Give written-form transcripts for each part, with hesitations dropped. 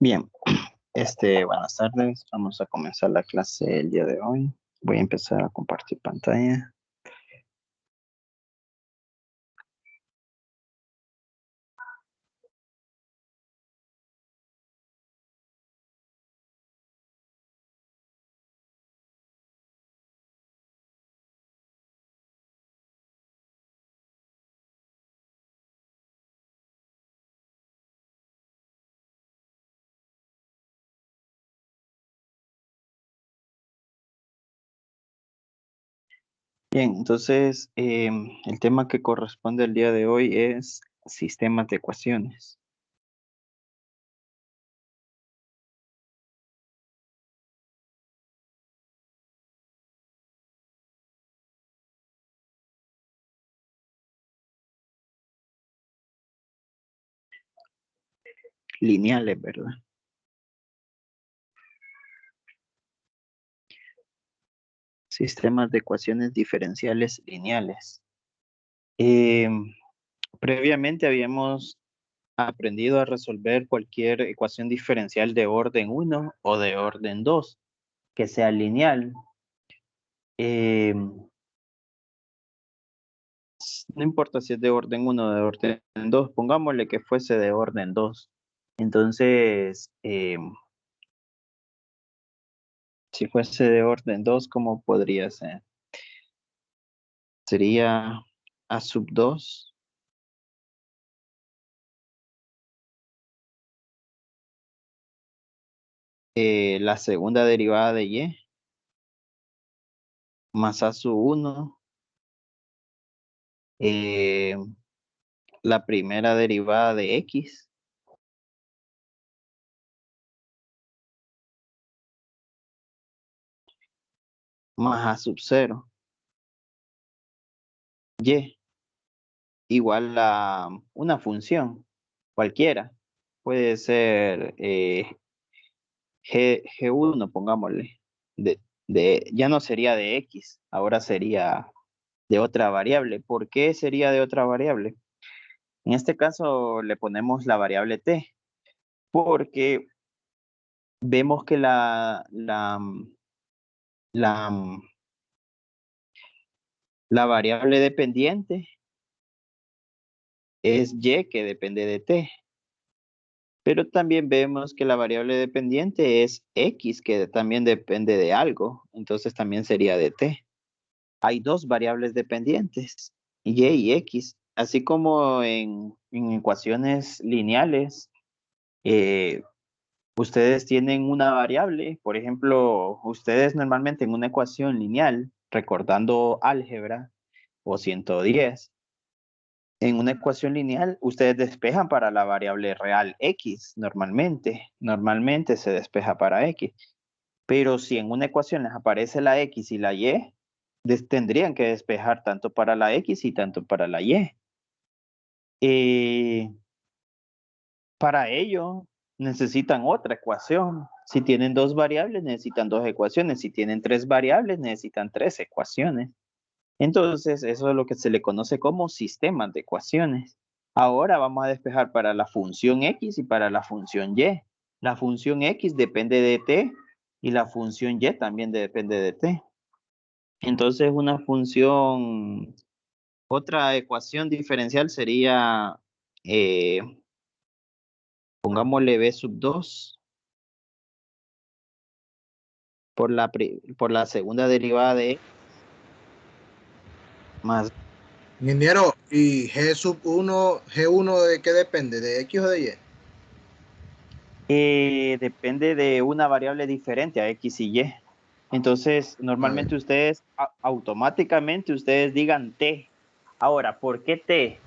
Bien, buenas tardes. Vamos a comenzar la clase el día de hoy. Voy a empezar a compartir pantalla. Bien, entonces el tema que corresponde el día de hoy es sistemas de ecuaciones lineales, ¿verdad? Sistemas de ecuaciones diferenciales lineales. Previamente habíamos aprendido a resolver cualquier ecuación diferencial de orden uno o de orden 2 que sea lineal. Eh, No importa si es de orden uno o de orden 2, pongámosle que fuese de orden 2. Entonces, si fuese de orden 2, ¿cómo podría ser? Sería a sub 2, la segunda derivada de y, más a sub 1, la primera derivada de x, más a sub 0, y, igual a una función, cualquiera. Puede ser G1, pongámosle, ya no sería de X, ahora sería de otra variable. ¿Por qué sería de otra variable? En este caso le ponemos la variable T, porque vemos que la, la variable dependiente es Y, que depende de T, pero también vemos que la variable dependiente es X, que también depende de algo, entonces también sería de T. Hay dos variables dependientes, y y x, así como en ecuaciones lineales, eh, ustedes tienen una variable, por ejemplo, ustedes normalmente en una ecuación lineal, recordando álgebra o 110, en una ecuación lineal, ustedes despejan para la variable real x, normalmente se despeja para x. Pero si en una ecuación les aparece la X y la Y, tendrían que despejar tanto para la X y tanto para la Y. Eh, para ello necesitan otra ecuación. Si tienen dos variables, necesitan dos ecuaciones. Si tienen tres variables, necesitan tres ecuaciones. Entonces, eso es lo que se le conoce como sistemas de ecuaciones. Ahora vamos a despejar para la función X y para la función Y. La función X depende de T y la función Y también depende de T. Entonces, otra ecuación diferencial sería, eh, pongámosle b sub 2 por la segunda derivada de x más, Ingeniero, ¿y G sub 1, G1 de qué depende? ¿De X o de Y? depende de una variable diferente a x y y. Entonces, A ver. normalmente ustedes, automáticamente ustedes digan t. Ahora, ¿por qué t?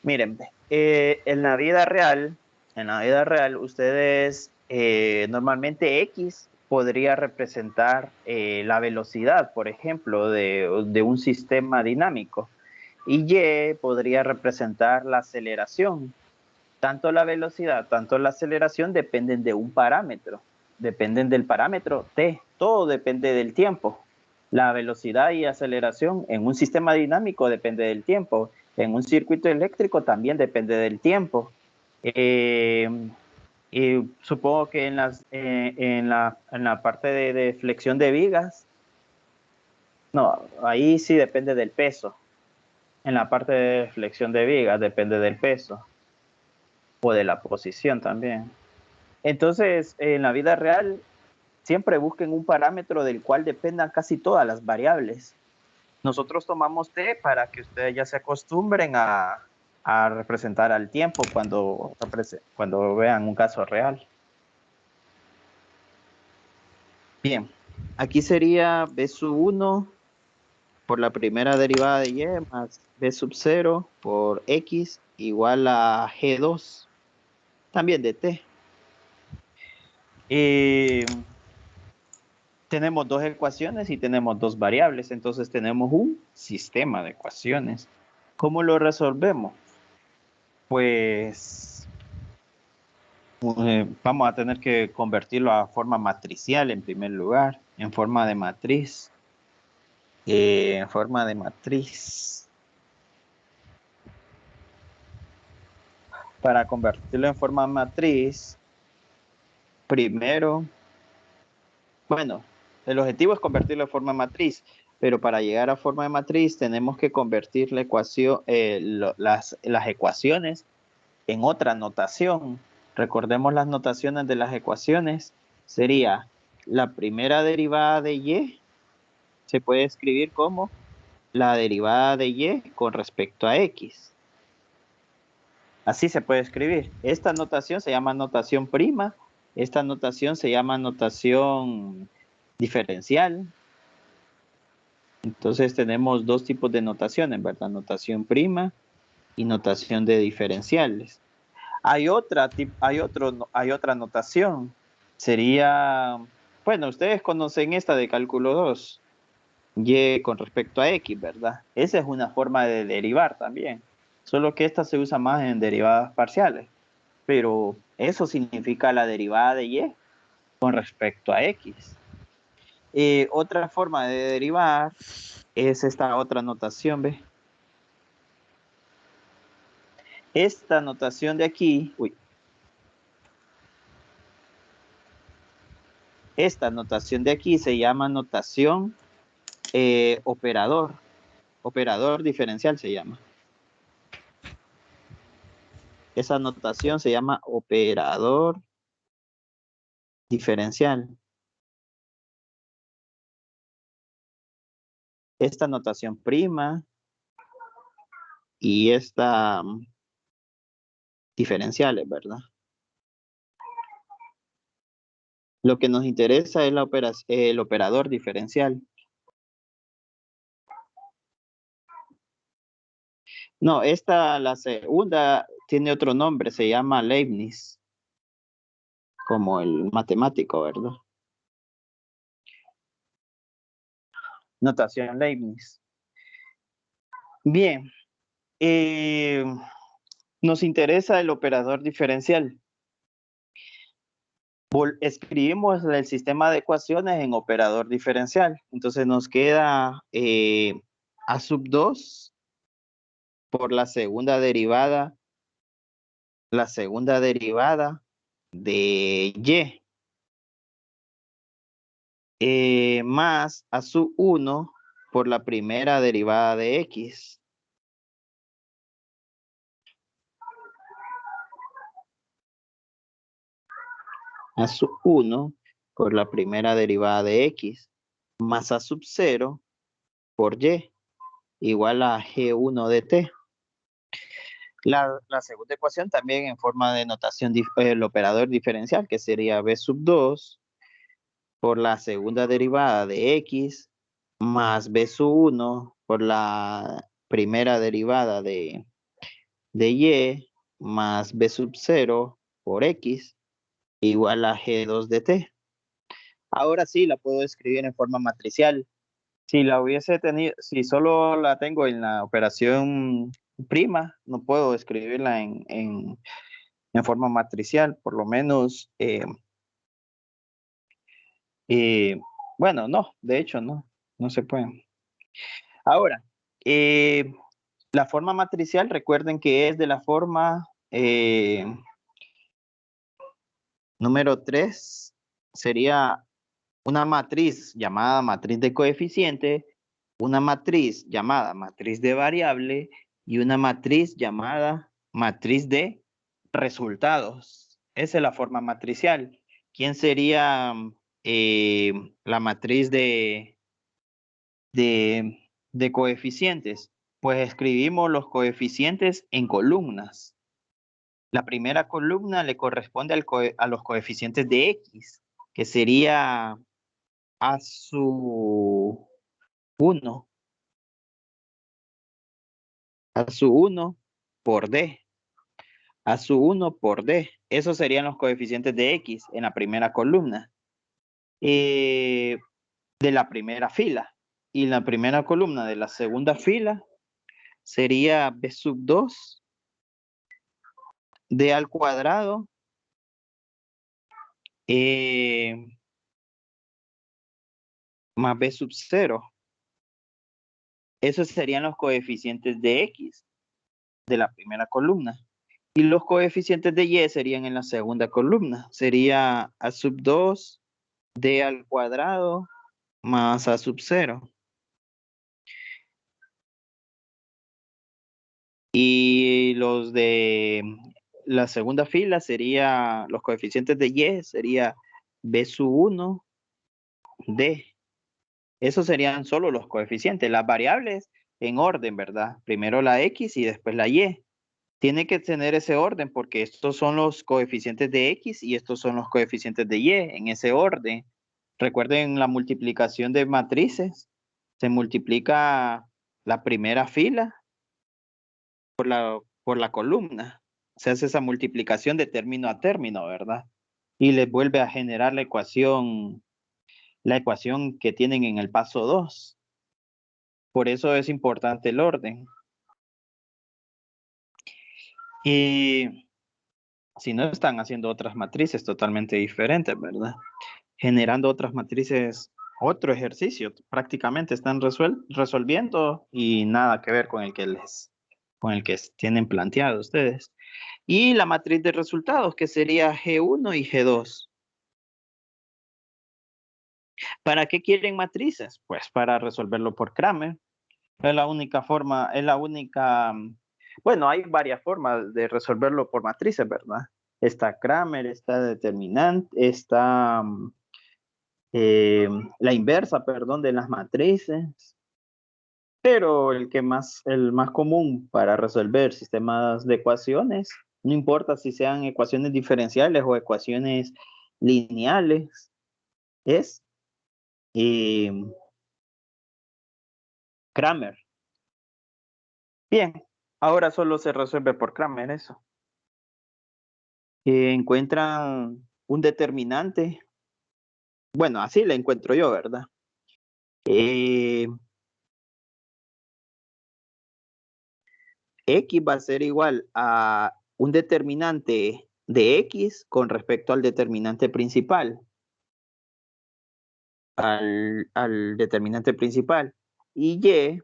Miren, en la vida real, ustedes normalmente X podría representar la velocidad, por ejemplo, de un sistema dinámico, y Y podría representar la aceleración. Tanto la velocidad, tanto la aceleración dependen de un parámetro, dependen del parámetro T, todo depende del tiempo. La velocidad y aceleración en un sistema dinámico depende del tiempo, en un circuito eléctrico también depende del tiempo. Y supongo que en la parte de flexión de vigas, no, ahí sí depende del peso. En la parte de flexión de vigas depende del peso o de la posición también. Entonces, en la vida real, siempre busquen un parámetro del cual dependan casi todas las variables. Nosotros tomamos T para que ustedes ya se acostumbren a representar al tiempo cuando vean un caso real. Bien, aquí sería B sub 1 por la primera derivada de y más B sub 0 por x igual a G2, también de T. Y tenemos dos ecuaciones y tenemos dos variables, entonces tenemos un sistema de ecuaciones. ¿Cómo lo resolvemos? Pues vamos a tener que convertirlo a forma matricial en primer lugar, en forma de matriz. En forma de matriz. Para convertirlo en forma matriz, primero, bueno, el objetivo es convertirlo en forma matriz, pero para llegar a forma de matriz tenemos que convertir la ecuación, las ecuaciones en otra notación. Recordemos las notaciones de las ecuaciones. Sería la primera derivada de y, se puede escribir como la derivada de y con respecto a x. Así se puede escribir. Esta notación se llama notación prima. Esta notación se llama notación diferencial. Entonces tenemos dos tipos de notaciones, ¿verdad? Notación prima y notación de diferenciales. Hay otra notación. Sería, bueno, ustedes conocen esta de cálculo 2. Y con respecto a x, ¿verdad? Esa es una forma de derivar también. Solo que esta se usa más en derivadas parciales. Pero eso significa la derivada de y con respecto a x. Otra forma de derivar es esta otra notación, ¿ve? Esta notación de aquí, esta notación de aquí se llama notación operador diferencial se llama. Esa notación se llama operador diferencial. Esta notación prima y esta diferenciales, ¿verdad? Lo que nos interesa es el operador diferencial. No, la segunda, tiene otro nombre, se llama Leibniz, como el matemático, ¿verdad? Notación Leibniz. Bien, nos interesa el operador diferencial. Escribimos el sistema de ecuaciones en operador diferencial. Entonces nos queda A sub 2 por la segunda derivada de y más A sub 1 por la primera derivada de x. A sub 1 por la primera derivada de x más A sub 0 por y igual a G1 de t. La segunda ecuación también en forma de notación el operador diferencial, que sería b sub 2 por la segunda derivada de x más b sub 1 por la primera derivada de y más b sub 0 por x igual a G2 de t. Ahora sí la puedo escribir en forma matricial. Si la hubiese tenido, si solo la tengo en la operación prima, no puedo escribirla en forma matricial, por lo menos, bueno, no, de hecho no se puede. Ahora, la forma matricial, recuerden que es de la forma Número 3 sería una matriz llamada matriz de coeficiente, una matriz llamada matriz de variable y una matriz llamada matriz de resultados. Esa es la forma matricial. ¿Quién sería la matriz de coeficientes? Pues escribimos los coeficientes en columnas. La primera columna le corresponde a los coeficientes de x, que sería a su 1, a su 1 por d, a su 1 por d. Esos serían los coeficientes de x en la primera columna de la primera fila. Y la primera columna de la segunda fila sería b sub 2 d al cuadrado más b sub 0. Esos serían los coeficientes de x de la primera columna. Y los coeficientes de y serían en la segunda columna. Sería a sub 2 d al cuadrado más a sub 0. Y los de la segunda fila sería, los coeficientes de y sería b sub 1 d. Esos serían solo los coeficientes. Las variables en orden, ¿verdad? Primero la x y después la y. Tiene que tener ese orden porque estos son los coeficientes de x y estos son los coeficientes de y en ese orden. Recuerden la multiplicación de matrices. Se multiplica la primera fila por la columna. Se hace esa multiplicación de término a término, ¿verdad? Y les vuelve a generar la ecuación que tienen en el paso 2. Por eso es importante el orden. Y si no, están haciendo otras matrices totalmente diferentes, ¿verdad? Generando otras matrices, otro ejercicio, prácticamente están resolviendo y nada que ver con el que tienen planteado ustedes. Y la matriz de resultados, que sería G1 y G2. ¿Para qué quieren matrices? Pues para resolverlo por Kramer. Es la única forma, bueno, hay varias formas de resolverlo por matrices, ¿verdad? Está Kramer, está determinante, está la inversa, perdón, de las matrices. Pero el más común para resolver sistemas de ecuaciones, no importa si sean ecuaciones diferenciales o ecuaciones lineales, es eh, Kramer. Bien, ahora solo se resuelve por Kramer eso. Encuentran un determinante. Bueno, así le encuentro yo, ¿verdad? X va a ser igual a un determinante de X con respecto al determinante principal. Al determinante principal. Y Y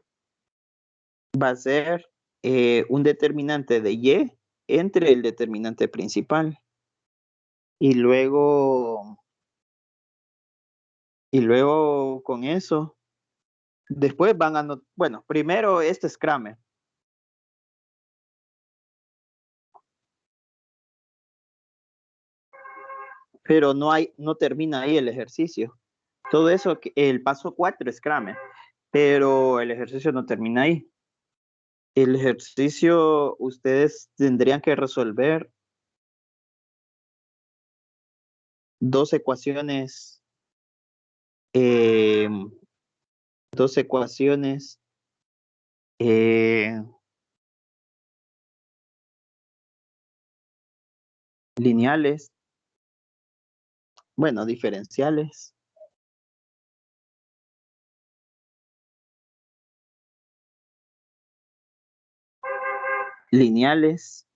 va a ser un determinante de Y entre el determinante principal. Y luego con eso, después van a, bueno, primero este es Kramer. Pero no termina ahí el ejercicio. Todo eso, el paso 4 es Kramer, pero el ejercicio no termina ahí. El ejercicio, ustedes tendrían que resolver dos ecuaciones, eh, dos ecuaciones lineales, bueno, diferenciales, lineales,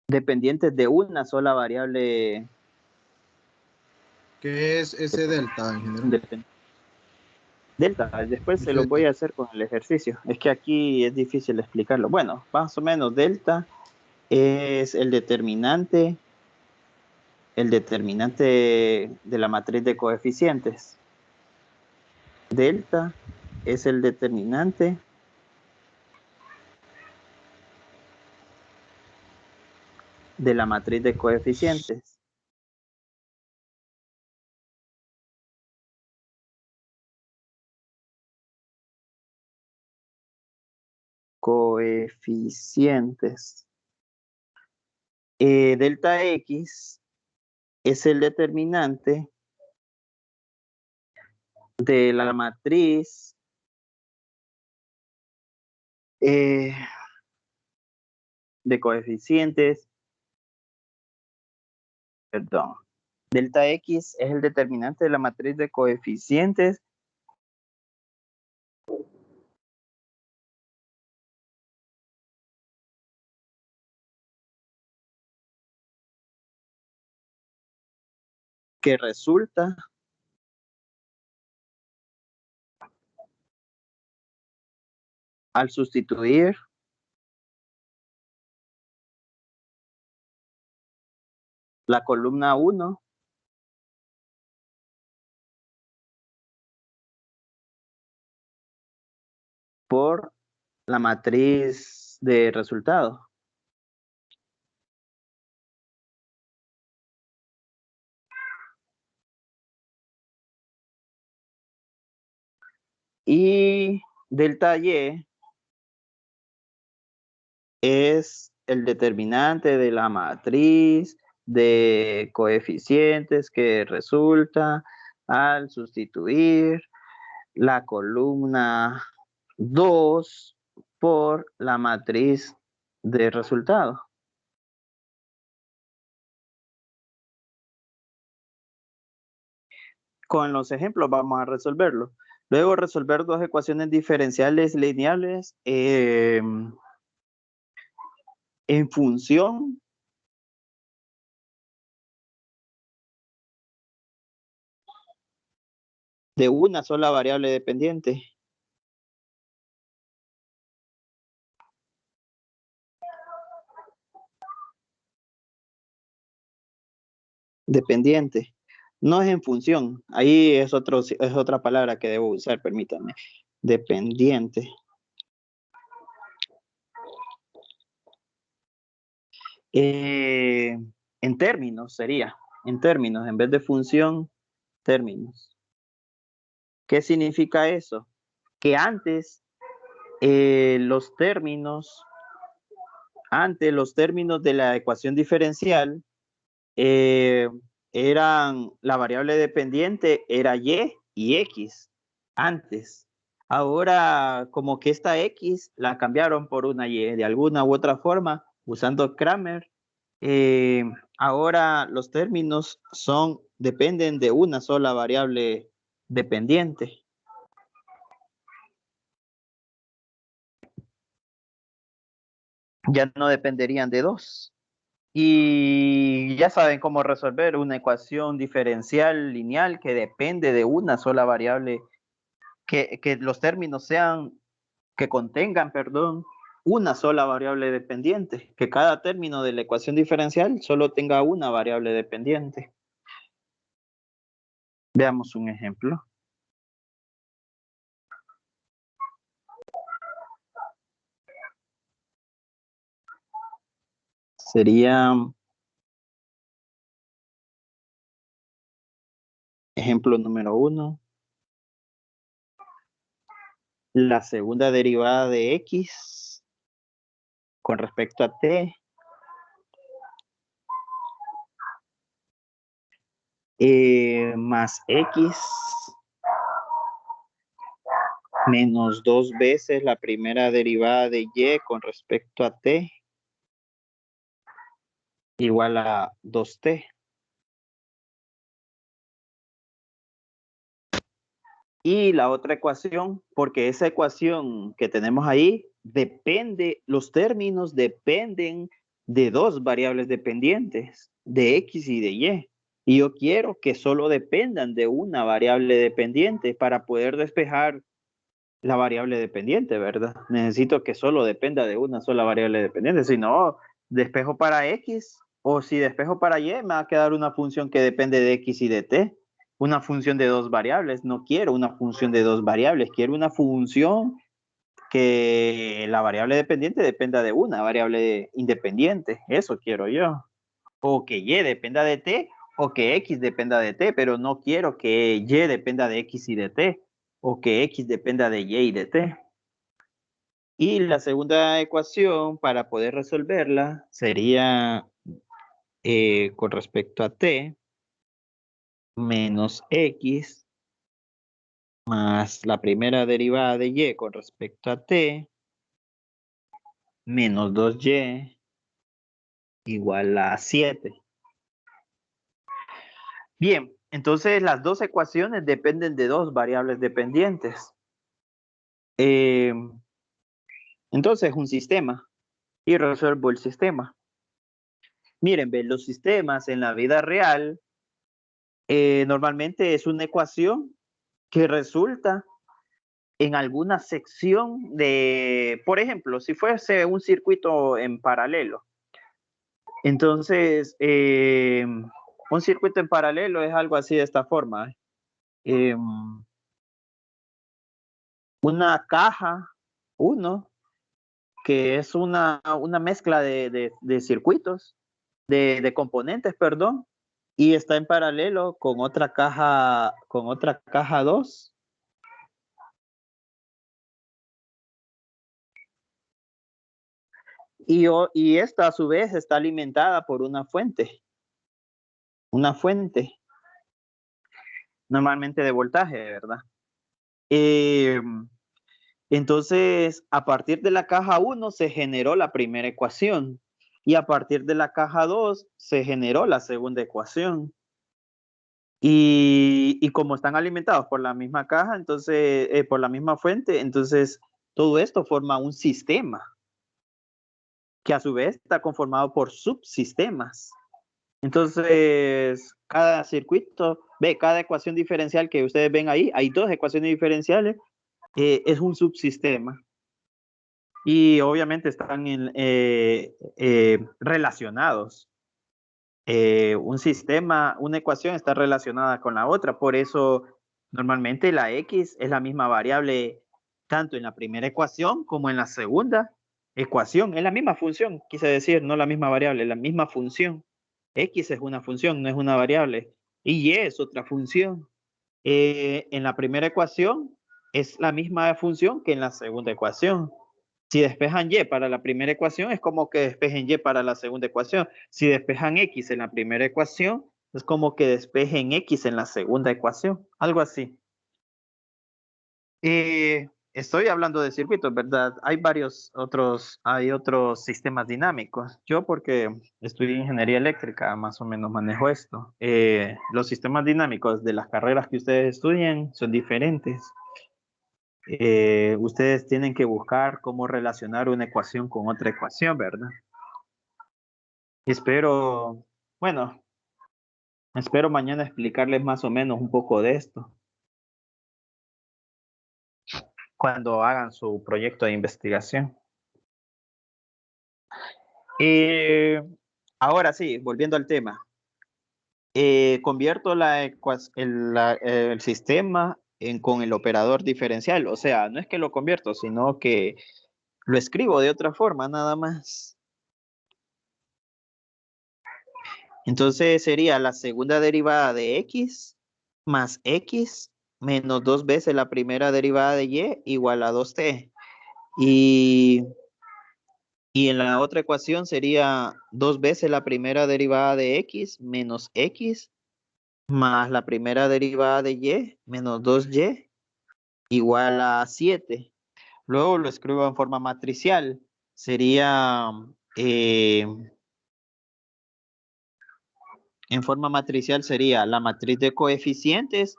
dependientes de una sola variable. ¿Qué es ese delta, ingeniero? Delta, después se lo voy a hacer con el ejercicio. Es que aquí es difícil explicarlo. Bueno, más o menos delta es el determinante de la matriz de coeficientes. Delta es el determinante de la matriz de coeficientes. Coeficientes. Delta X es el determinante de la matriz de coeficientes, perdón. Delta X es el determinante de la matriz de coeficientes que resulta al sustituir la columna 1 por la matriz de resultado. Y delta Y es el determinante de la matriz de coeficientes que resulta al sustituir la columna 2 por la matriz de resultado. Con los ejemplos vamos a resolverlo. Luego resolver dos ecuaciones diferenciales lineales en función de una sola variable dependiente. Dependiente. No es en función. Ahí es otra palabra que debo usar, permítanme. Dependiente. En términos sería. En términos, en vez de función, términos. ¿Qué significa eso? Que antes los términos de la ecuación diferencial eran la variable dependiente era y x antes. Ahora como que esta x la cambiaron por una y de alguna u otra forma usando Cramer. Ahora los términos dependen de una sola variable dependiente. Ya no dependerían de dos. Y ya saben cómo resolver una ecuación diferencial lineal que depende de una sola variable, que los términos contengan, una sola variable dependiente, que cada término de la ecuación diferencial solo tenga una variable dependiente. Veamos un ejemplo. Sería ejemplo número 1. La segunda derivada de x con respecto a t más x menos 2 veces la primera derivada de y con respecto a t igual a 2t. Y la otra ecuación, porque esa ecuación que tenemos ahí los términos dependen de dos variables dependientes, de x y de y. Y yo quiero que solo dependan de una variable dependiente para poder despejar la variable dependiente, ¿verdad? Necesito que solo dependa de una sola variable dependiente. Si no, despejo para X, o si despejo para Y, me va a quedar una función que depende de X y de T. Una función de dos variables. No quiero una función de dos variables, quiero una función que la variable dependiente dependa de una variable independiente. Eso quiero yo. O que Y dependa de T, o que X dependa de T, pero no quiero que Y dependa de X y de T, o que X dependa de Y y de T. Y la segunda ecuación para poder resolverla sería con respecto a T menos X más la primera derivada de Y con respecto a T menos 2Y igual a 7. Bien, entonces las dos ecuaciones dependen de dos variables dependientes. Entonces un sistema y resuelvo el sistema. Miren, ven, los sistemas en la vida real normalmente es una ecuación que resulta en alguna sección de, por ejemplo, si fuese un circuito en paralelo. Entonces, un circuito en paralelo es algo así de esta forma. Una caja, uno, que es una mezcla de circuitos, de componentes, perdón, y está en paralelo con otra caja 2. Y esta a su vez está alimentada por una fuente, normalmente de voltaje, ¿verdad? Entonces, a partir de la caja 1 se generó la primera ecuación y a partir de la caja 2 se generó la segunda ecuación. Y como están alimentados por la misma caja, entonces, por la misma fuente, entonces todo esto forma un sistema que a su vez está conformado por subsistemas. Entonces, cada circuito, cada ecuación diferencial que ustedes ven ahí, hay dos ecuaciones diferenciales, es un subsistema. Y obviamente están relacionados. Un sistema, una ecuación está relacionada con la otra, por eso normalmente la X es la misma variable tanto en la primera ecuación como en la segunda ecuación. Es la misma función, quise decir, no la misma variable, la misma función. X es una función, no es una variable. Y Y es otra función. En la primera ecuación es la misma función que en la segunda ecuación. Si despejan Y para la primera ecuación, es como que despejen Y para la segunda ecuación. Si despejan X en la primera ecuación, es como que despejen X en la segunda ecuación. Algo así. Estoy hablando de circuitos, ¿verdad? Hay otros sistemas dinámicos. Yo porque estudié ingeniería eléctrica, más o menos manejo esto. Los sistemas dinámicos de las carreras que ustedes estudian son diferentes. Ustedes tienen que buscar cómo relacionar una ecuación con otra ecuación, ¿verdad? Espero, bueno, espero mañana explicarles más o menos un poco de esto cuando hagan su proyecto de investigación. Ahora sí, volviendo al tema. Convierto el sistema con el operador diferencial. O sea, no es que lo convierto, sino que lo escribo de otra forma, nada más. Entonces sería la segunda derivada de X más X menos 2 veces la primera derivada de Y igual a 2T. Y, y en la otra ecuación sería 2 veces la primera derivada de X menos X más la primera derivada de Y menos 2Y igual a 7. Luego lo escribo en forma matricial. Sería, en forma matricial sería la matriz de coeficientes,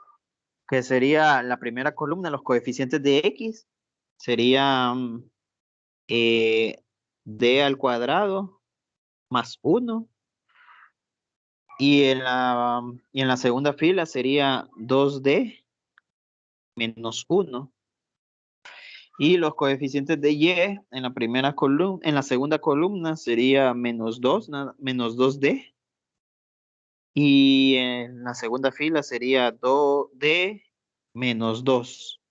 que sería la primera columna, los coeficientes de X, serían D al cuadrado más 1 Y en la segunda fila sería 2D menos 1. Y los coeficientes de y en la primera columna, en la segunda columna sería menos 2, menos 2D. Y en la segunda fila sería 2D menos 2.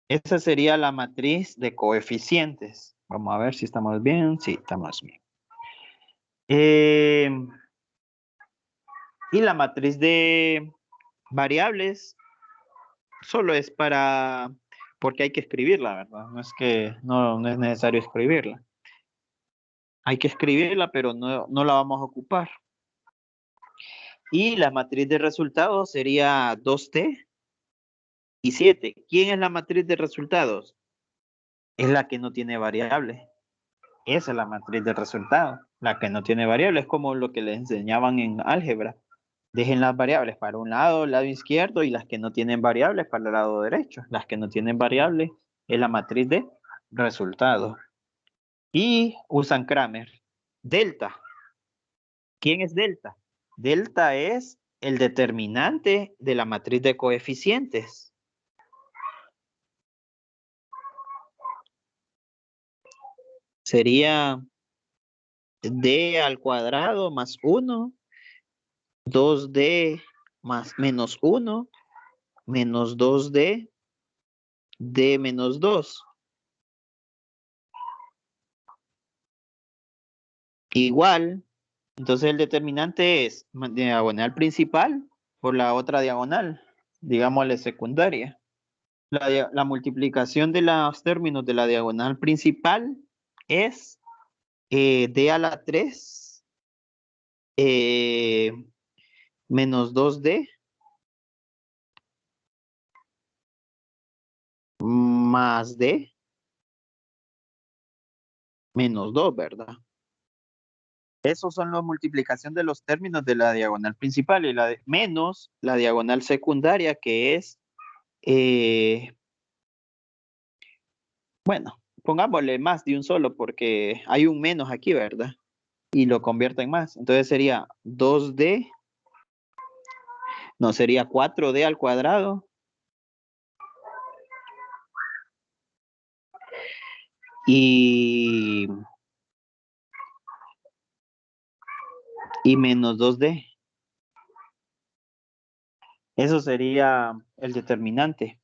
Esa sería la matriz de coeficientes. Vamos a ver si estamos bien. Sí, estamos bien. Y la matriz de variables solo es porque hay que escribirla, ¿verdad? No es que no es necesario escribirla. Hay que escribirla, pero no la vamos a ocupar. Y la matriz de resultados sería 2t y 7. ¿Quién es la matriz de resultados? Es la que no tiene variable. Esa es la matriz de resultados. La que no tiene variable es como lo que les enseñaban en álgebra. Dejen las variables para un lado, el lado izquierdo, y las que no tienen variables para el lado derecho. Las que no tienen variables es la matriz de resultados. Y usan Kramer. Delta. ¿Quién es delta? Delta es el determinante de la matriz de coeficientes. Sería d al cuadrado más 1, 2d más menos 1, menos 2d, d menos 2. Igual, entonces el determinante es diagonal principal por la otra diagonal, digámosle secundaria. La multiplicación de los términos de la diagonal principal es d a la 3 menos 2d más d menos 2, ¿verdad? Esos son la multiplicación de los términos de la diagonal principal y menos la diagonal secundaria, que es, bueno, pongámosle más de un solo porque hay un menos aquí, ¿verdad? Y lo convierto en más. Entonces sería 2d, no, sería 4d al cuadrado y menos 2d. Eso sería el determinante,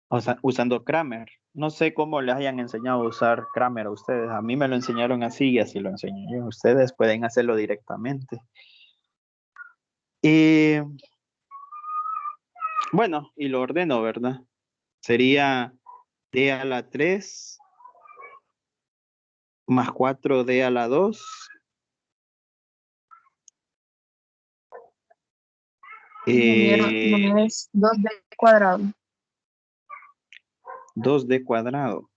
o sea, usando Kramer. No sé cómo les hayan enseñado a usar Kramer a ustedes. A mí me lo enseñaron así y así lo enseño yo. Ustedes pueden hacerlo directamente. Bueno, y lo ordeno, ¿verdad? Sería d a la 3 más 4d a la 2. No es 2d cuadrado. 2d cuadrado.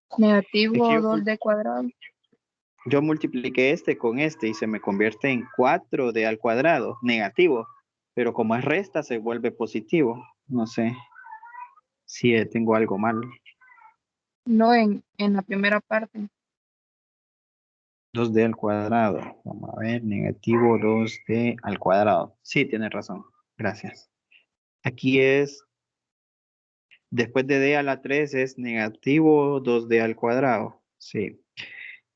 Es que Negativo 2d cuadrado. yo multipliqué este con este y se me convierte en 4d al cuadrado, negativo. Pero como es resta, se vuelve positivo. No sé si tengo algo mal. No en la primera parte. 2d al cuadrado. Vamos a ver, negativo 2d al cuadrado. Sí, tienes razón. Gracias. Aquí es, después de d a la 3 es negativo 2d al cuadrado. Sí.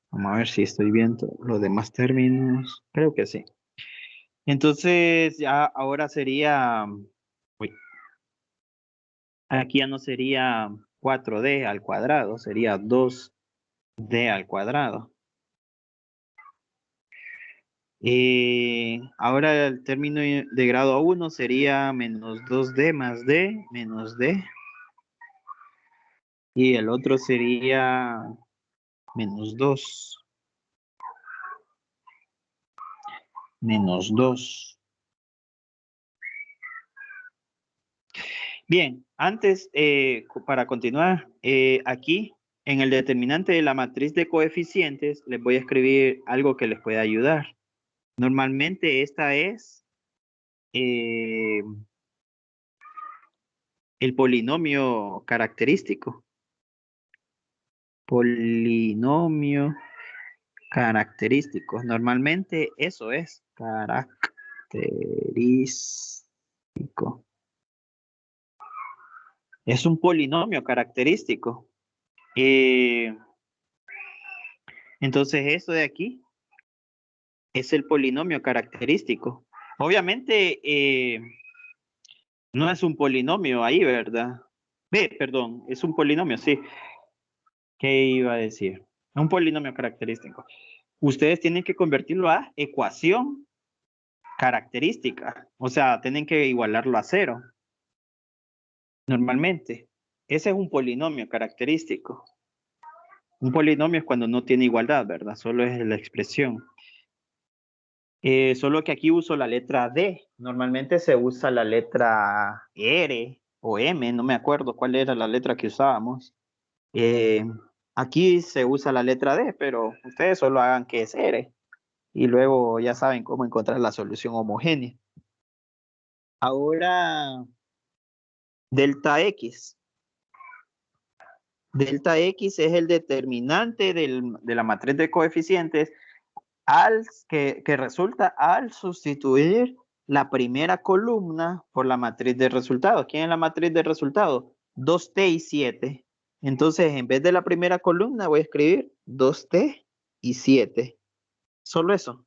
Vamos a ver si estoy viendo los demás términos. Creo que sí. Entonces, ya ahora sería, uy, aquí ya no sería 4d al cuadrado, sería 2d al cuadrado. Ahora el término de grado 1 sería menos 2d más d menos d. Y el otro sería menos 2. Menos 2. Bien, antes, para continuar, aquí en el determinante de la matriz de coeficientes, les voy a escribir algo que les pueda ayudar. Normalmente esta es el polinomio característico. Polinomio Característicos. Normalmente eso es característico. Es un polinomio característico. Entonces esto de aquí es el polinomio característico. Obviamente no es un polinomio ahí, ¿verdad? Perdón, es un polinomio, sí. ¿Qué iba a decir? Un polinomio característico. Ustedes tienen que convertirlo a ecuación característica. O sea, tienen que igualarlo a 0. Normalmente. Ese es un polinomio característico. Un polinomio es cuando no tiene igualdad, ¿verdad? Solo es la expresión. Solo que aquí uso la letra D. Normalmente se usa la letra R o M, no me acuerdo cuál era la letra que usábamos. Aquí se usa la letra D, pero ustedes solo hagan que es R. Y luego ya saben cómo encontrar la solución homogénea. Ahora, delta X. Delta X es el determinante de la matriz de coeficientes que resulta al sustituir la primera columna por la matriz de resultados. ¿Quién es la matriz de resultados? 2t y 7. Entonces, en vez de la primera columna, voy a escribir 2t y 7. Solo eso.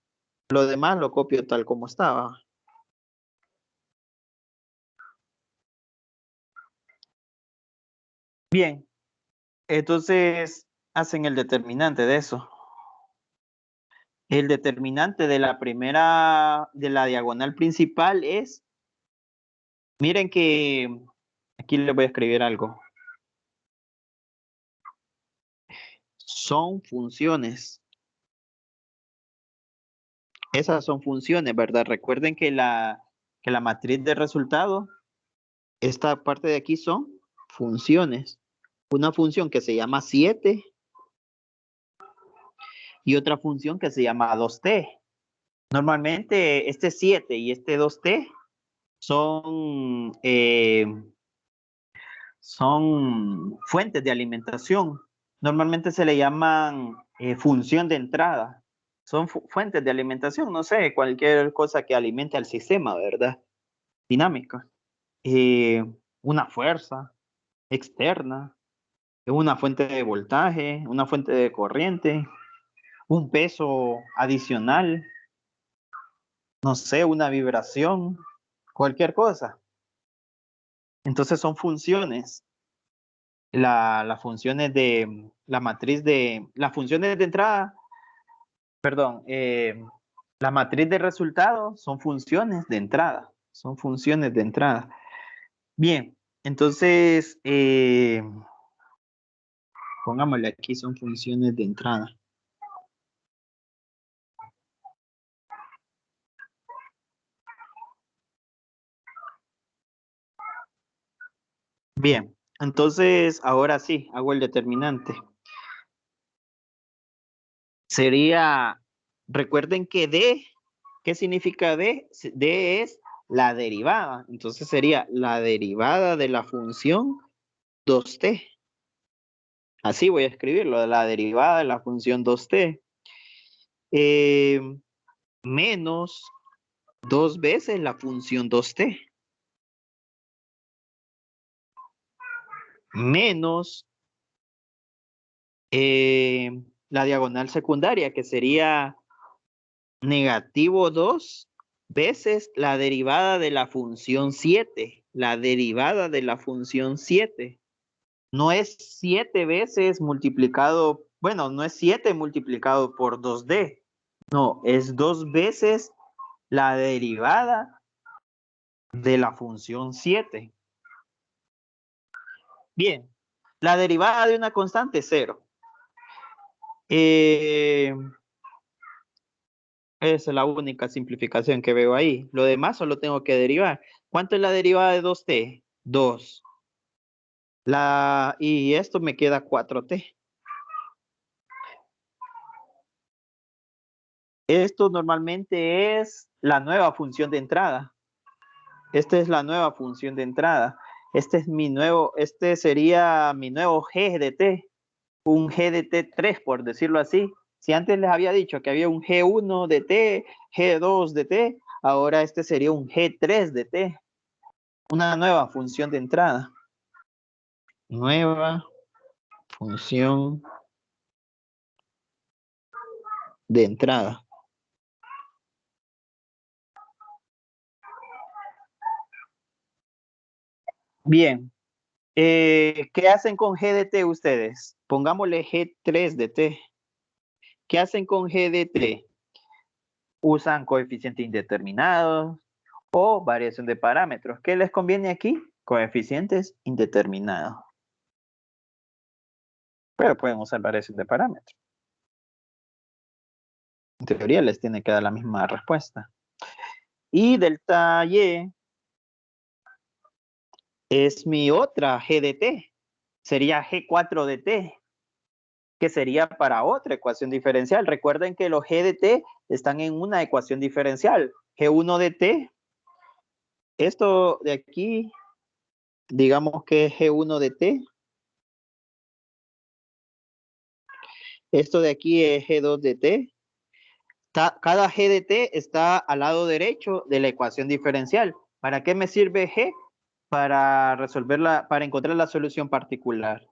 Lo demás lo copio tal como estaba. Bien. Entonces, hacen el determinante de eso. El determinante de la primera, de la diagonal principal es, miren que, aquí les voy a escribir algo. Son funciones. Esas son funciones, ¿verdad? Recuerden que la matriz de resultado, esta parte de aquí son funciones. Una función que se llama 7 y otra función que se llama 2t. Normalmente este 7 y este 2t son fuentes de alimentación. Normalmente se le llaman función de entrada. Son fuentes de alimentación, no sé, cualquier cosa que alimente al sistema, ¿verdad? Dinámica. Una fuerza externa, una fuente de voltaje, una fuente de corriente, un peso adicional, no sé, una vibración, cualquier cosa. Entonces son funciones. Las funciones de la matriz de las funciones de entrada, perdón, la matriz de resultado son funciones de entrada, son funciones de entrada. Bien, entonces pongámosle aquí son funciones de entrada. Bien, entonces ahora sí, hago el determinante. Sería, recuerden que D, ¿qué significa D? D es la derivada. Entonces sería la derivada de la función 2t. Así voy a escribirlo, de la derivada de la función 2t. Menos 2 veces la función 2t. Menos la diagonal secundaria, que sería negativo 2 veces la derivada de la función 7. La derivada de la función 7. No es 7 veces multiplicado, bueno, no es 7 multiplicado por 2d. No, es 2 veces la derivada de la función 7. Bien, la derivada de una constante es 0. Esa es la única simplificación que veo ahí. Lo demás solo tengo que derivar. ¿Cuánto es la derivada de 2t? 2. Y esto me queda 4t. Esto normalmente es la nueva función de entrada. Esta es la nueva función de entrada. Este sería mi nuevo g de t. Un g de t3, por decirlo así. Si antes les había dicho que había un G1 de T, G2 de T, ahora este sería un G3 de T. Una nueva función de entrada. Nueva función de entrada. Bien. ¿Qué hacen con G de T ustedes? Pongámosle G3 de T. ¿Qué hacen con G de T? Usan coeficiente indeterminados o variación de parámetros. ¿Qué les conviene aquí? Coeficientes indeterminados. Pero pueden usar variación de parámetros. En teoría les tiene que dar la misma respuesta. Y delta Y es mi otra G de T. Sería G4 de T, que sería para otra ecuación diferencial. Recuerden que los G de T están en una ecuación diferencial. G1 de T, esto de aquí, digamos que es G1 de T. Esto de aquí es G2 de T. Cada G de T está al lado derecho de la ecuación diferencial. ¿Para qué me sirve G? Para resolverla, para encontrar la solución particular,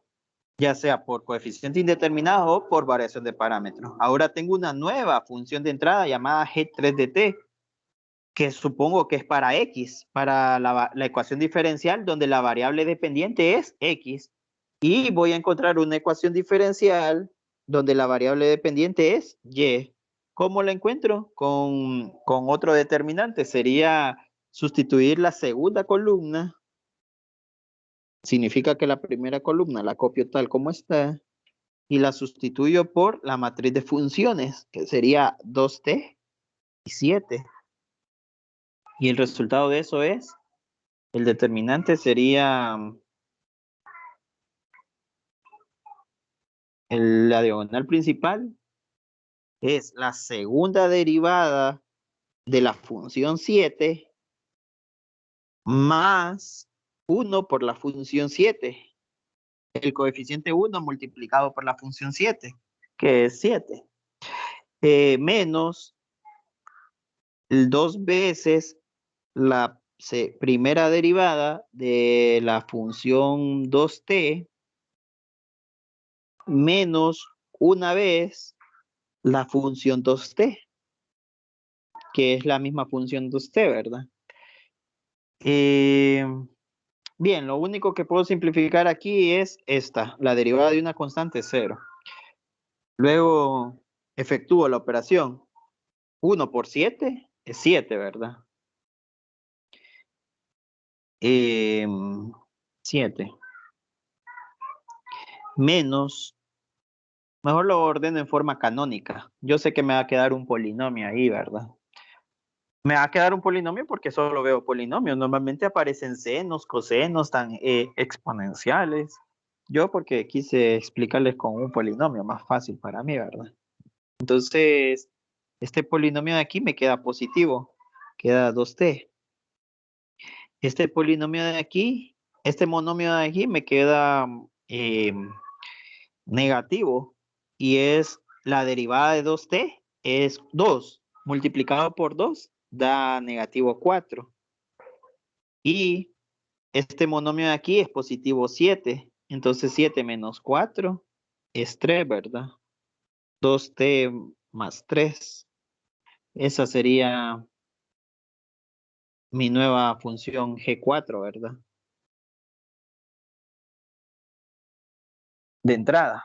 ya sea por coeficiente indeterminado o por variación de parámetros. Ahora tengo una nueva función de entrada llamada G3 de T, que supongo que es para X, para la ecuación diferencial donde la variable dependiente es X. Y voy a encontrar una ecuación diferencial donde la variable dependiente es Y. ¿Cómo la encuentro? Con otro determinante. Sería sustituir la segunda columna. Significa que la primera columna la copio tal como está y la sustituyo por la matriz de funciones, que sería 2t y 7. Y el resultado de eso es, el determinante sería la diagonal principal, es la segunda derivada de la función 7 más 1 por la función 7. El coeficiente 1 multiplicado por la función 7, que es 7. Menos 2 veces la primera derivada de la función 2t menos una vez la función 2t, que es la misma función 2t, ¿verdad? Bien, lo único que puedo simplificar aquí es esta, la derivada de una constante es 0. Luego efectúo la operación. 1 por 7 es 7, ¿verdad? 7. Menos, mejor lo ordeno en forma canónica. Yo sé que me va a quedar un polinomio ahí, ¿verdad? Me va a quedar un polinomio porque solo veo polinomios. Normalmente aparecen senos, cosenos, tan exponenciales. Yo porque quise explicarles con un polinomio más fácil para mí, ¿verdad? Entonces, este polinomio de aquí me queda positivo. Queda 2t. Este polinomio de aquí, este monomio de aquí me queda negativo. Y es la derivada de 2t, es 2. Multiplicado por 2 da negativo 4. Y este monomio de aquí es positivo 7. Entonces 7 menos 4 es 3, ¿verdad? 2t más 3. Esa sería mi nueva función G4, ¿verdad? De entrada.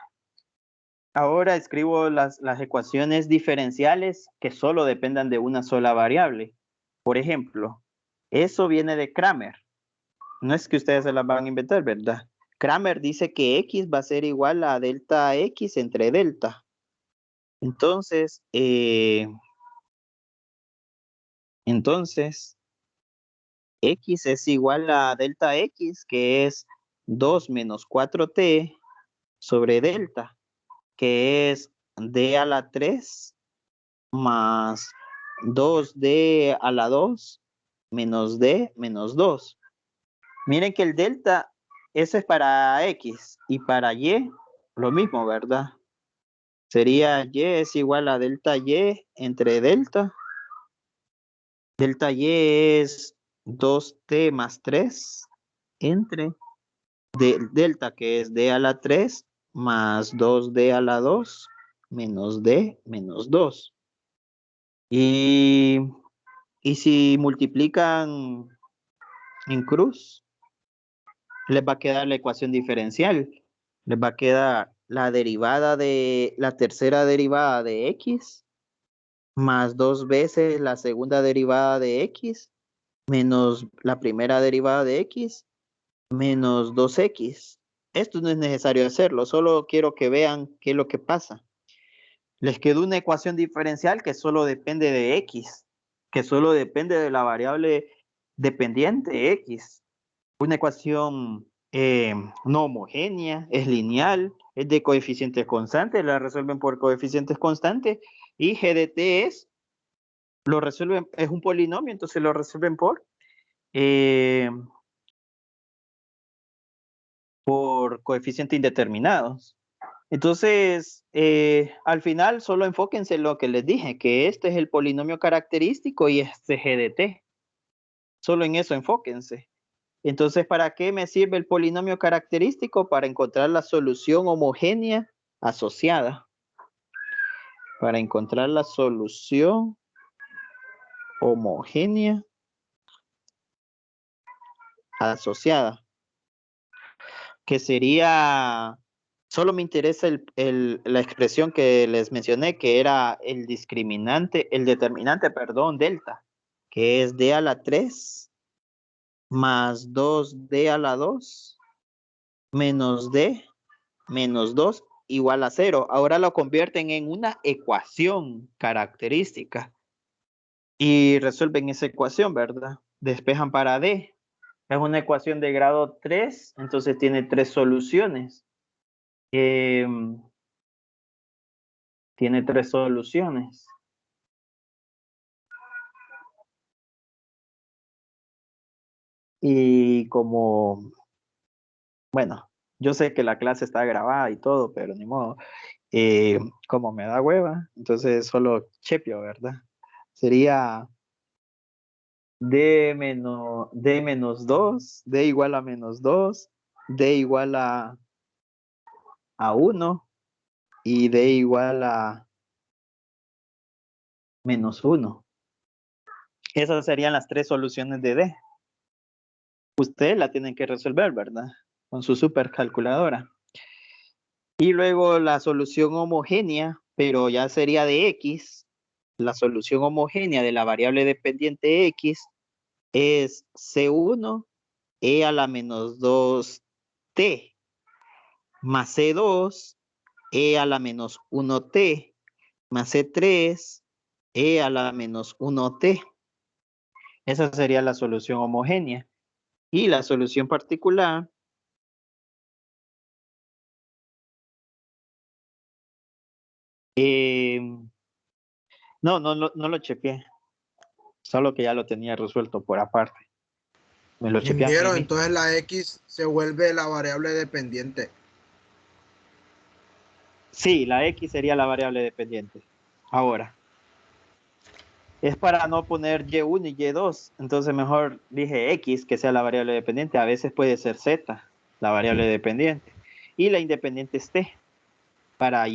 Ahora escribo las ecuaciones diferenciales que solo dependan de una sola variable. Por ejemplo, eso viene de Kramer. No es que ustedes se las van a inventar, ¿verdad? Kramer dice que X va a ser igual a delta X entre delta. Entonces, X es igual a delta X, que es 2 menos 4t sobre delta, que es d a la 3 más 2d a la 2 menos d menos 2. Miren que el delta, ese es para X y para Y lo mismo, ¿verdad? Sería y es igual a delta y entre delta. Delta y es 2t más 3 entre delta, que es d a la 3 más 2d a la 2 menos d menos 2. Y si multiplican en cruz, les va a quedar la ecuación diferencial. Les va a quedar la derivada de la tercera derivada de x más 2 veces la segunda derivada de x menos la primera derivada de x menos 2x. Esto no es necesario hacerlo, solo quiero que vean qué es lo que pasa. Les quedó una ecuación diferencial que solo depende de x, que solo depende de la variable dependiente x. Una ecuación no homogénea, es lineal, es de coeficientes constantes, la resuelven por coeficientes constantes, y g de t lo resuelven, es un polinomio, entonces lo resuelven por coeficientes indeterminados. Entonces, al final solo enfóquense en lo que les dije, que este es el polinomio característico y este g de t. Solo en eso enfóquense. Entonces, ¿para qué me sirve el polinomio característico? Para encontrar la solución homogénea asociada. Para encontrar la solución homogénea asociada. Que sería, solo me interesa la expresión que les mencioné, que era el determinante, perdón, delta, que es d a la 3 más 2d a la 2 menos d menos 2 igual a 0. Ahora lo convierten en una ecuación característica y resuelven esa ecuación, ¿verdad? Despejan para d. Es una ecuación de grado 3, entonces tiene 3 soluciones. Tiene 3 soluciones. Y como, bueno, yo sé que la clase está grabada y todo, pero ni modo. Como me da hueva, entonces solo chepio, ¿verdad? Sería d menos 2, d igual a menos 2, d igual a 1 y d igual a menos 1. Esas serían las 3 soluciones de d. Ustedes la tienen que resolver, ¿verdad? Con su supercalculadora. Y luego la solución homogénea, pero ya sería de x. La solución homogénea de la variable dependiente x es C1 e a la menos 2t más C2 e a la menos 1t más C3 e a la menos 1t. Esa sería la solución homogénea. Y la solución particular no lo chequeé. Solo que ya lo tenía resuelto por aparte. Me lo chequeé a mí Ingeniero, mismo. entonces la X se vuelve la variable dependiente. Sí, la X sería la variable dependiente. Ahora. Es para no poner Y1 y Y2. Entonces mejor dije X, que sea la variable dependiente. A veces puede ser Z, la variable dependiente. Y la independiente es T, para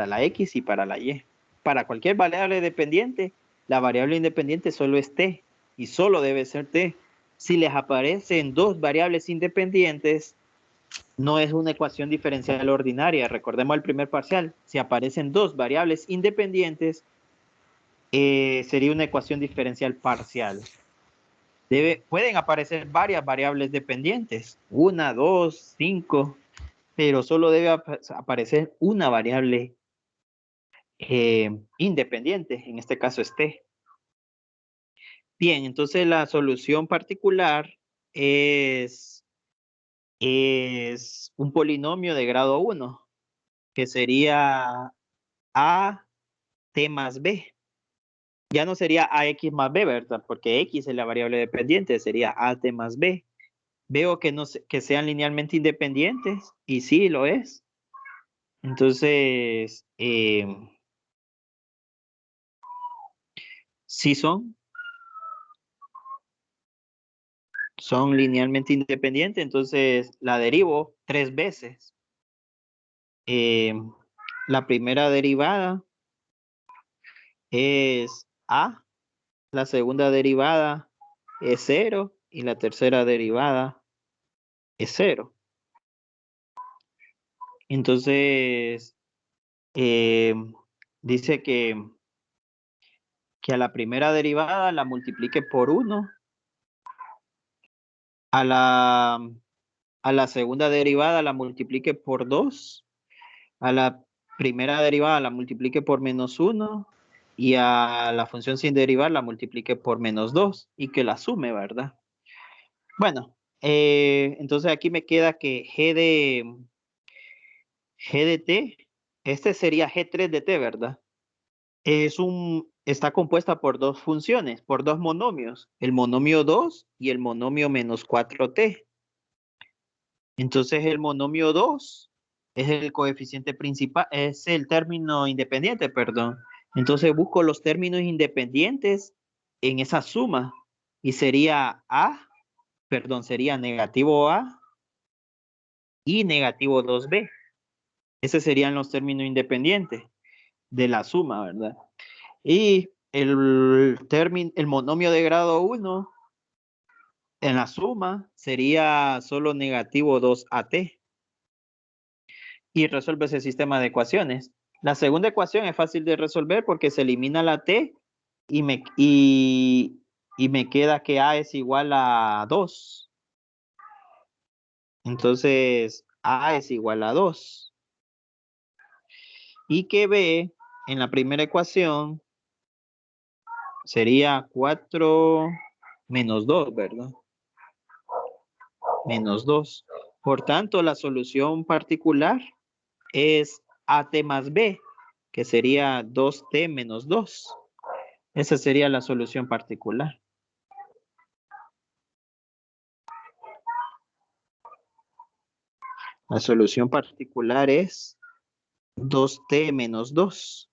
la X y para la Y. Para cualquier variable dependiente, la variable independiente solo es T. Y solo debe ser T. Si les aparecen 2 variables independientes, no es una ecuación diferencial ordinaria. Recordemos el primer parcial. Si aparecen 2 variables independientes, sería una ecuación diferencial parcial. Pueden aparecer varias variables dependientes, 1, 2, 5, pero solo debe aparecer una variable independiente, en este caso es T. Bien, entonces la solución particular es un polinomio de grado 1, que sería a t más b. Ya no sería ax más b, ¿verdad? Porque x es la variable dependiente, sería at más b. Veo que sean linealmente independientes, y sí lo es. Entonces, sí son linealmente independientes, entonces la derivo 3 veces. La primera derivada es a, la segunda derivada es 0 y la tercera derivada es 0. Entonces, dice que a la primera derivada la multiplique por 1, a la segunda derivada la multiplique por 2, a la primera derivada la multiplique por -1 y a la función sin derivar la multiplique por -2 y que la sume, ¿verdad? Bueno, entonces aquí me queda que G de T, este sería G3 de T, ¿verdad? Está compuesta por dos funciones, por dos monomios, el monomio 2 y el monomio -4T. Entonces el monomio 2 es el coeficiente principal, es el término independiente, perdón. Entonces busco los términos independientes en esa suma y sería sería negativo A y negativo 2B. Esos serían los términos independientes de la suma, ¿verdad? Y el monomio de grado 1 en la suma sería solo negativo 2AT. Y resuelve ese sistema de ecuaciones. La segunda ecuación es fácil de resolver porque se elimina la T y me queda que A es igual a 2. Entonces, A es igual a 2. Y que B en la primera ecuación sería 4 menos 2, ¿verdad? Menos 2. Por tanto, la solución particular es AT más B, que sería 2T menos 2. Esa sería la solución particular. La solución particular es 2T menos 2.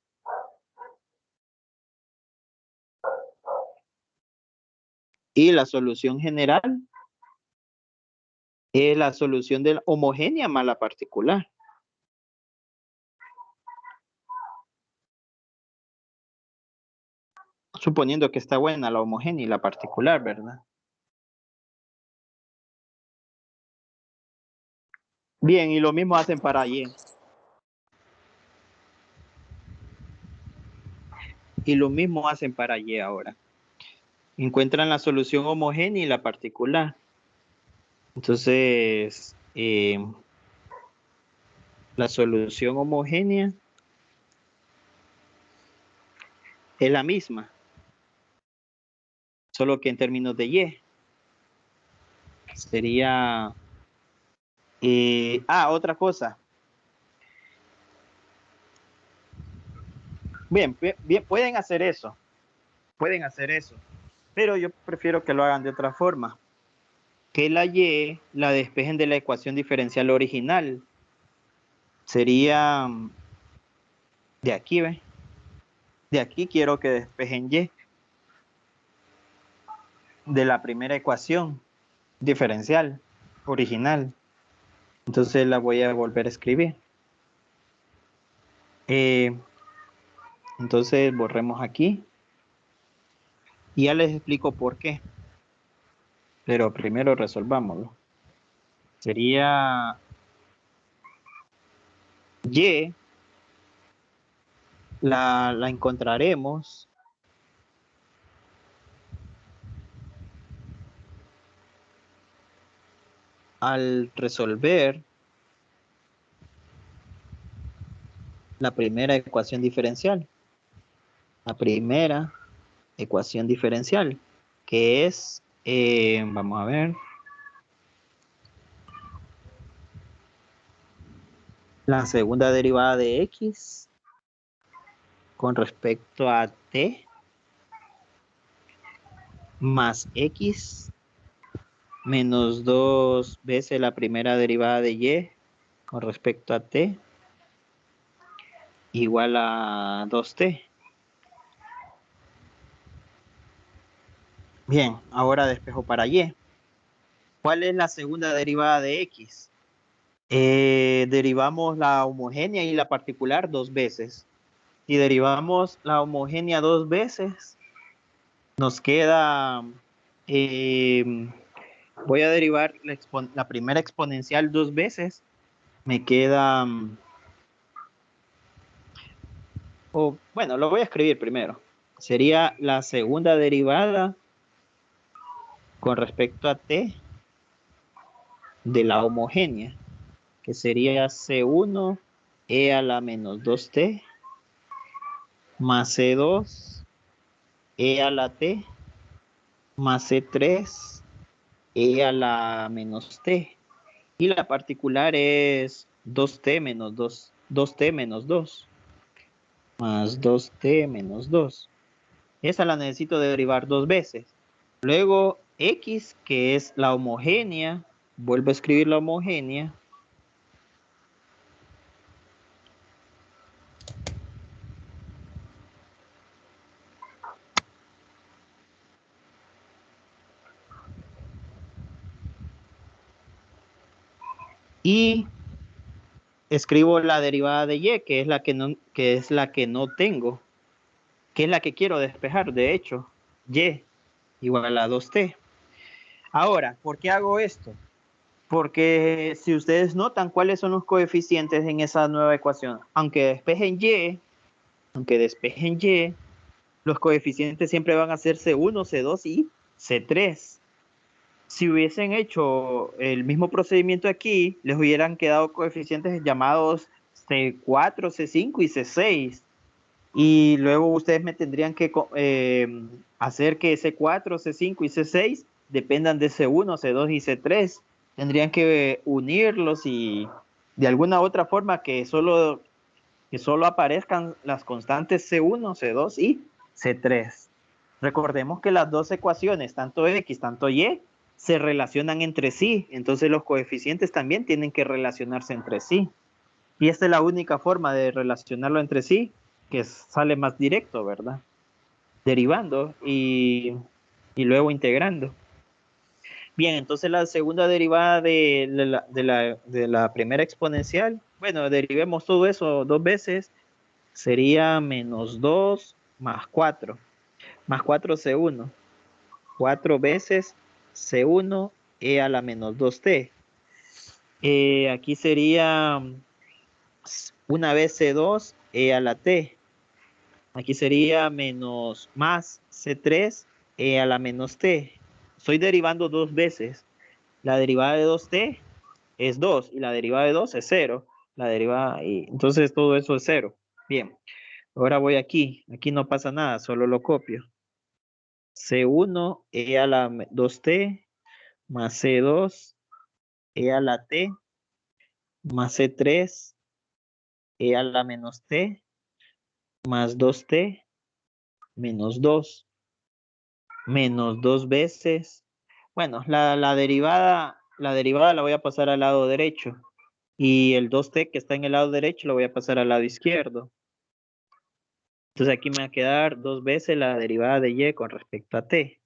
Y la solución general es la solución de la homogénea más la particular. Suponiendo que está buena la homogénea y la particular, ¿verdad? Bien, y lo mismo hacen para Y. Y lo mismo hacen para Y ahora. Encuentran la solución homogénea y la particular. Entonces, la solución homogénea es la misma, solo que en términos de Y. Sería... otra cosa. Bien, pueden hacer eso. Pueden hacer eso. Pero yo prefiero que lo hagan de otra forma. Que la Y la despejen de la ecuación diferencial original. Sería de aquí, ¿ve? De aquí quiero que despejen Y. De la primera ecuación diferencial original. Entonces la voy a volver a escribir. Entonces borremos aquí. Y ya les explico por qué. Pero primero resolvámoslo. Sería Y, la encontraremos al resolver la primera ecuación diferencial. La primera ecuación diferencial, que es, vamos a ver, la segunda derivada de X con respecto a T más X menos 2 veces la primera derivada de Y con respecto a T igual a 2t. Bien, ahora despejo para y. ¿Cuál es la segunda derivada de x? Derivamos la homogénea y la particular dos veces. Si derivamos la homogénea dos veces, nos queda, voy a derivar la primera exponencial dos veces, me queda, bueno, lo voy a escribir primero. Sería la segunda derivada con respecto a t de la homogénea, que sería C1 e a la menos 2t más C2 e a la t más C3 e a la menos t. Y la particular es 2t menos 2, 2t menos 2 más 2t menos 2. Esa la necesito derivar dos veces. Luego x, que es la homogénea, vuelvo a escribir la homogénea. Y escribo la derivada de y, que es la que no tengo, que es la que quiero despejar, de hecho, y igual a 2t. Ahora, ¿por qué hago esto? Porque si ustedes notan cuáles son los coeficientes en esa nueva ecuación, aunque despejen y, los coeficientes siempre van a ser C1, C2 y C3. Si hubiesen hecho el mismo procedimiento aquí, les hubieran quedado coeficientes llamados C4, C5 y C6. Y luego ustedes me tendrían que hacer que C4, C5 y C6 dependan de C1, C2 y C3. Tendrían que unirlos y de alguna otra forma que solo aparezcan las constantes C1, C2 y C3. Recordemos que las dos ecuaciones, tanto X, tanto Y, se relacionan entre sí. Entonces los coeficientes también tienen que relacionarse entre sí. Y esta es la única forma de relacionarlo entre sí, que sale más directo, ¿verdad? Derivando y luego integrando. Bien, entonces la segunda derivada de la primera exponencial, bueno, derivemos todo eso dos veces, sería menos 2 más 4, más 4c1, 4 veces c1 e a la menos 2t. Aquí sería una vez c2 e a la t. Aquí sería menos más C3 e a la menos t. Estoy derivando dos veces. La derivada de 2t es 2 y la derivada de 2 es 0. La derivada, y entonces todo eso es 0. Bien, ahora voy aquí. Aquí no pasa nada, solo lo copio. C1 e a la 2t más C2 e a la t más C3 e a la menos t más 2t menos 2 menos 2 veces. Bueno, la derivada la voy a pasar al lado derecho. Y el 2t que está en el lado derecho lo voy a pasar al lado izquierdo. Entonces aquí me va a quedar dos veces la derivada de y con respecto a t.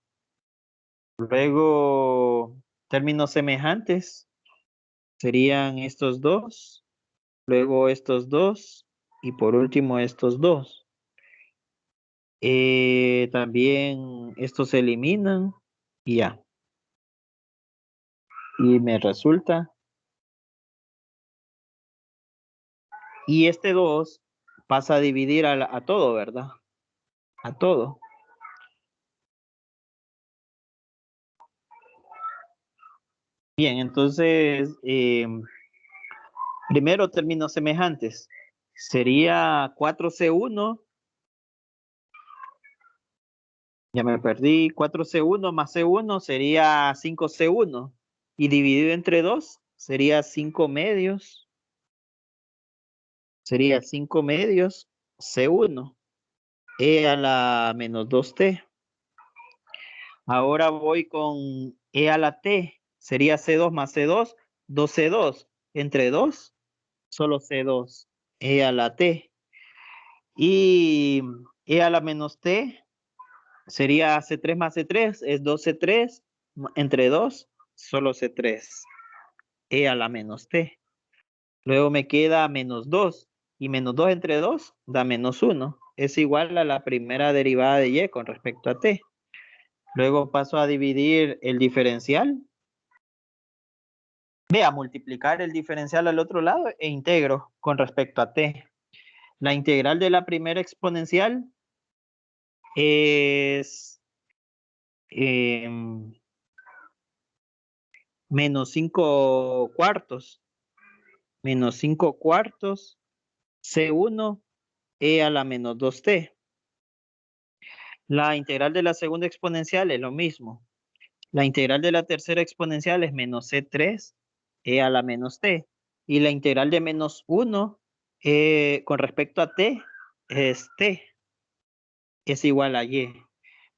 Luego, términos semejantes serían estos dos. Luego estos dos. Y por último estos dos. También estos se eliminan. Y ya. Y me resulta. Y este 2 pasa a dividir a todo, ¿verdad? A todo. Bien, entonces, primero términos semejantes. Sería 4c1. Ya me perdí. 4c1 más c1 sería 5c1. Y dividido entre 2 sería 5 medios. Sería 5 medios c1. E a la menos 2t. Ahora voy con e a la t. Sería c2 más c2. 2c2. Entre 2, solo c2. E a la t. Y e a la menos t sería C3 más C3, es 2C3 entre 2, solo C3. E a la menos t. Luego me queda menos 2. Y menos 2 entre 2 da menos 1. Es igual a la primera derivada de y con respecto a t. Luego paso a dividir el diferencial. A multiplicar el diferencial al otro lado e integro con respecto a t. La integral de la primera exponencial es menos 5 cuartos. Menos 5 cuartos C1 e a la menos 2t. La integral de la segunda exponencial es lo mismo. La integral de la tercera exponencial es menos C3 e a la menos t. Y la integral de menos 1 con respecto a t es t. Es igual a y.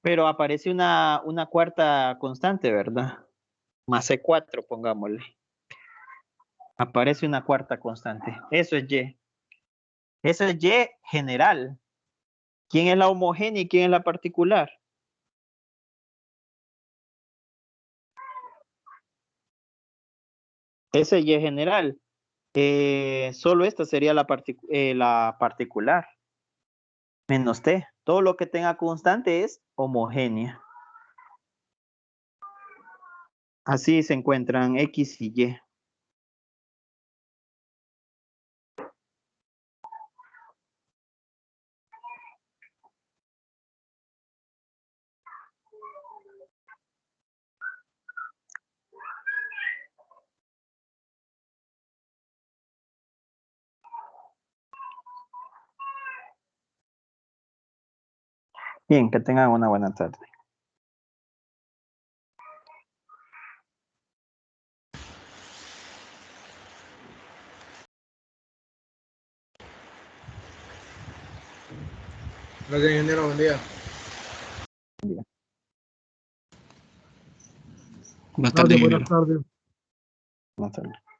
Pero aparece una cuarta constante, ¿verdad? Más C4, pongámosle. Aparece una cuarta constante. Eso es y. Eso es y general. ¿Quién es la homogénea y quién es la particular? Ese y general. Solo esta sería la particular. Menos t. Todo lo que tenga constante es homogénea. Así se encuentran x y y. Bien, que tengan una buena tarde. Gracias, ingeniero. Buen día. Buenas tardes, ingeniero. Buenas tardes. Buenas tardes.